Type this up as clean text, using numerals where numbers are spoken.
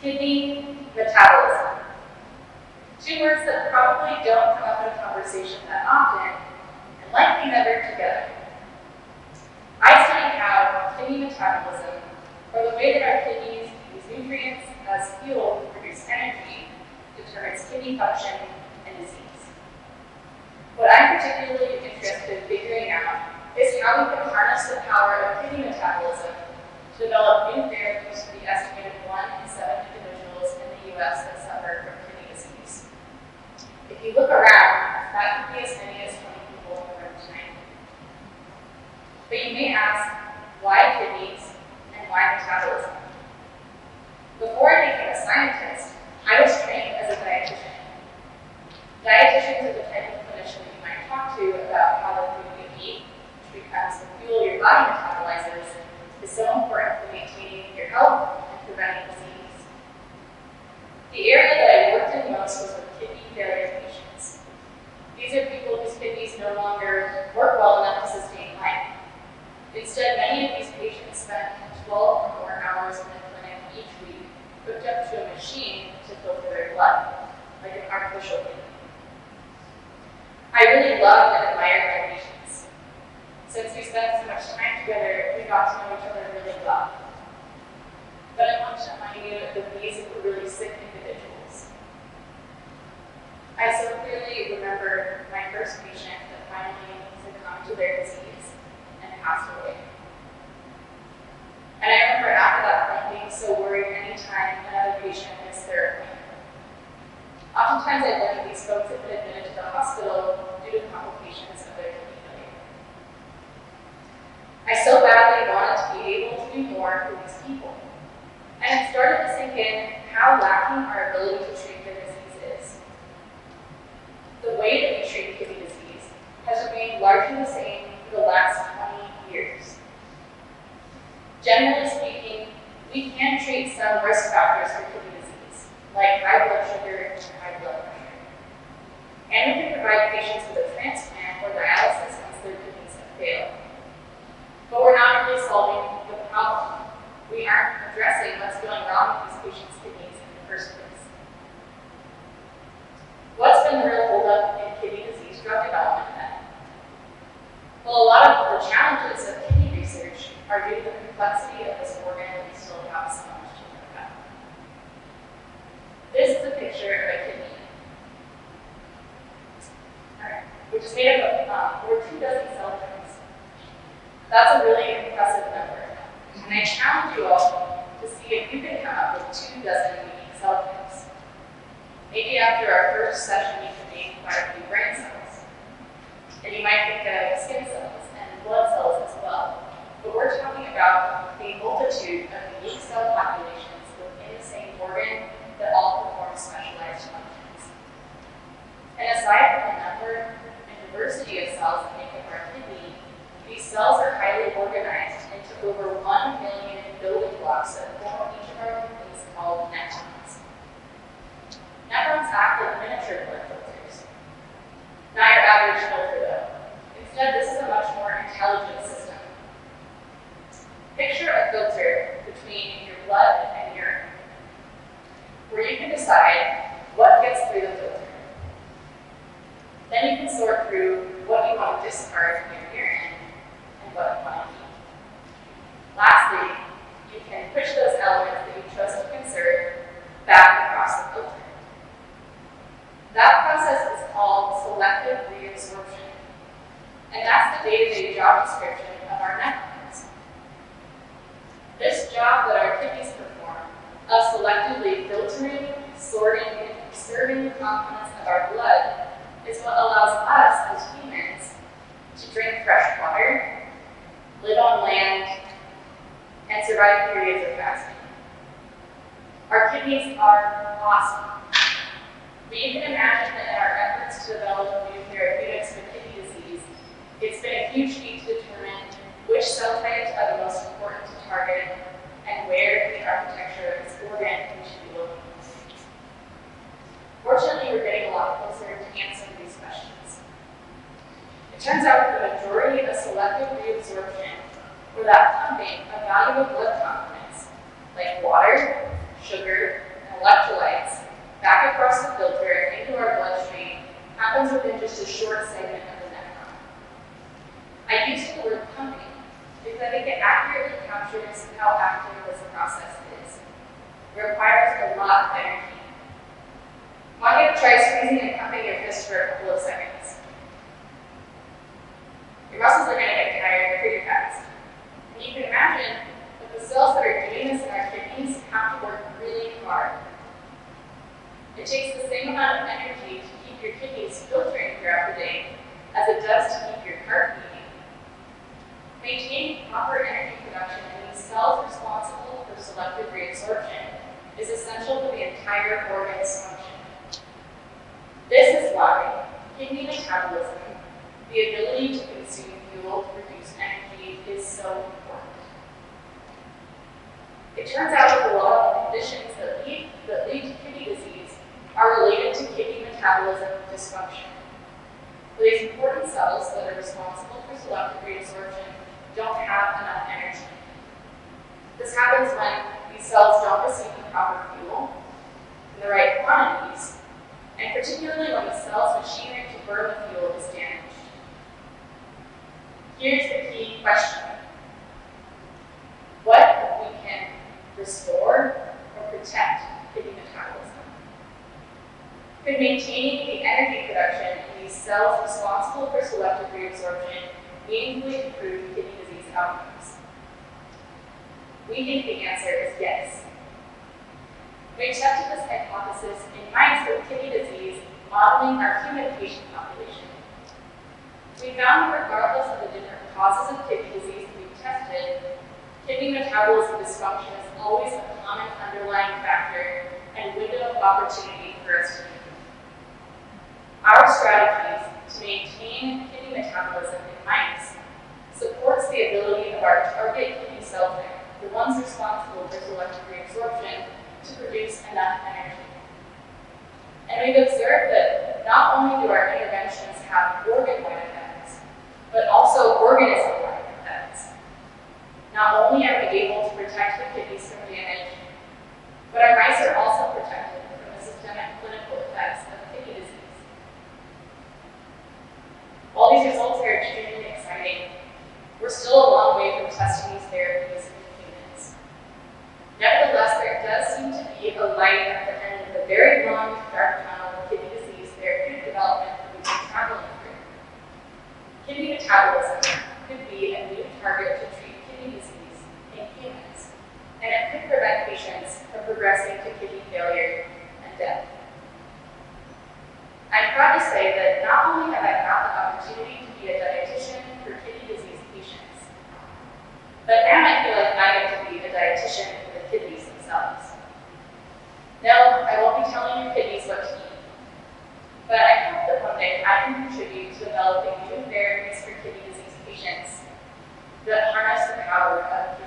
Kidney metabolism. Two words that probably don't come up in conversation that often, and likely never together. I study how kidney metabolism, or the way that our kidneys use nutrients as fuel to produce energy, determines kidney function and disease. What I'm particularly interested in figuring out is how we can harness the power of kidney metabolism to develop new therapies for the estimated 1 in 7 individuals in the US that suffer from kidney disease. If you look around, that could be as many as 20 people in the room tonight. But you may ask, why kidneys and why metabolism? Before I became a scientist, I was trained as a dietitian. Dietitians are the type of clinician that you might talk to about how the food you eat, which becomes the fuel your body metabolizes, is so important for maintaining your health and preventing disease. The area that I worked in most was with kidney failure patients. These are people whose kidneys no longer work well enough to sustain life. Instead, many of these patients spend 12 or more hours in the clinic each week, hooked up to a machine to filter their blood, like an artificial kidney. I really loved and admired my patients. Since we spent so much time together, we got to know each other really well. But I want to remind you that these were really sick individuals. I so clearly remember my first patient that finally succumbed to their disease and passed away. And I remember after that point being so worried anytime another patient missed their appointment. Oftentimes I learned these folks had been admitted to the hospital due to complications of their kidney failure. I so badly wanted to be able to do more for these people. And it started to sink in how lacking our ability to treat their disease is. The way that we treat kidney disease has remained largely the same for the last 20 years. Generally speaking, we can treat some risk factors for kidney disease, like high blood sugar and high blood pressure. And we can provide patients with a transplant or dialysis once their kidneys have failed. But we're not really solving the problem. We aren't addressing what's going wrong with these patients' kidneys in the first place. What's been the real holdup in kidney disease drug development then? Well, a lot of the challenges of kidney research are due to the complexity of this organ that we still have so much to learn about. This is a picture of a kidney. Alright, which is made up of over 24 cell types. That's a really impressive number. And I challenge you all to see if you can come up with 24 unique cell types. Maybe after our first session, you can name quite a few brain cells. And you might think of skin cells and blood cells as well. But we're talking about a multitude of unique cell populations within the same organ that all perform specialized functions. And aside from the number and diversity of cells that make up our kidney, these cells are highly organized into over 1 million building blocks that form each of our kidneys called nephrons. Nephrons act like miniature blood filters. Not your average filter though. Instead, this is a much more intelligent system. Picture a filter between your blood and urine, where you can decide what gets through the filter. Then you can sort through what you want to discard from your urine and what you want to keep. Lastly, you can push those elements that you chose to conserve back across the filter. That process is called selective reabsorption, and that's the day-to-day job description of our nephrons. This job that our kidneys perform of selectively filtering, sorting, and conserving the components of our blood is what allows us as humans to drink fresh water, live on land, and survive periods of fasting. Our kidneys are awesome. But you can imagine that in our efforts to develop new therapeutics for kidney disease, it's been a huge feat to determine which cell types are the most important to target and where in the architecture of this organ we should be looking. Fortunately, we're getting a lot closer to answering these questions. It turns out that the majority of selective reabsorption, or that pumping of valuable blood components like water, sugar, electrolytes back across the filter and into our bloodstream happens within just a short segment of the nephron. I use the word pumping because I think it accurately captures how active this process is. It requires a lot of energy. I want you to try squeezing and pumping your fist for a couple of seconds. Your muscles are going to get tired pretty fast. And you can imagine that the cells that are doing this in our kidneys have to work really hard. It takes the same amount of energy to keep your kidneys filtering throughout the day as it does to keep your heart beating. Maintaining proper energy production in these cells responsible for selective reabsorption is essential for the entire organ's function. This is why kidney metabolism, the ability to consume fuel to produce energy, is so important. It turns out that a lot of conditions that lead to kidney disease are related to kidney metabolism dysfunction. These important cells that are responsible for selective reabsorption don't have enough energy. This happens when these cells don't receive the proper fuel in the right quantities, and particularly when the cell's machinery to burn the fuel is damaged. Here's the key question. What if we can restore or protect kidney metabolism? Could maintaining the energy production in these cells responsible for selective reabsorption meaningfully improve kidney disease outcomes? We think the answer is yes. We tested this hypothesis in mice with kidney disease, modeling our human patient population. We found that regardless of the different causes of kidney disease we've tested, kidney metabolism dysfunction is always a common underlying factor and window of opportunity for us to improve. Our strategies to maintain kidney metabolism in mice supports the ability of our target kidney cell type, the ones responsible for selective reabsorption, to produce enough energy. And we've observed that not only do our interventions have organ-wide effects, but also organism-wide effects. Not only are we able to protect the kidneys from damage, but our mice are also protected from the systemic clinical effects of kidney disease. While these results are extremely exciting, we're still a long way from testing these therapies in humans. Nevertheless, there does seem to be a light at the end of the very long, dark tunnel of kidney disease therapeutic development that we've been traveling through. Kidney metabolism could be a new target to treat kidney disease in humans, and it could prevent patients from progressing to kidney failure and death. I'm proud to say that not only have I had the opportunity to be a dietitian for kidney disease patients, but now I feel like I get to be a dietitian for the kidneys themselves. No, I won't be telling your kidneys what to eat, but I hope that one day I can contribute to developing new therapies for kidney disease patients that harness the power of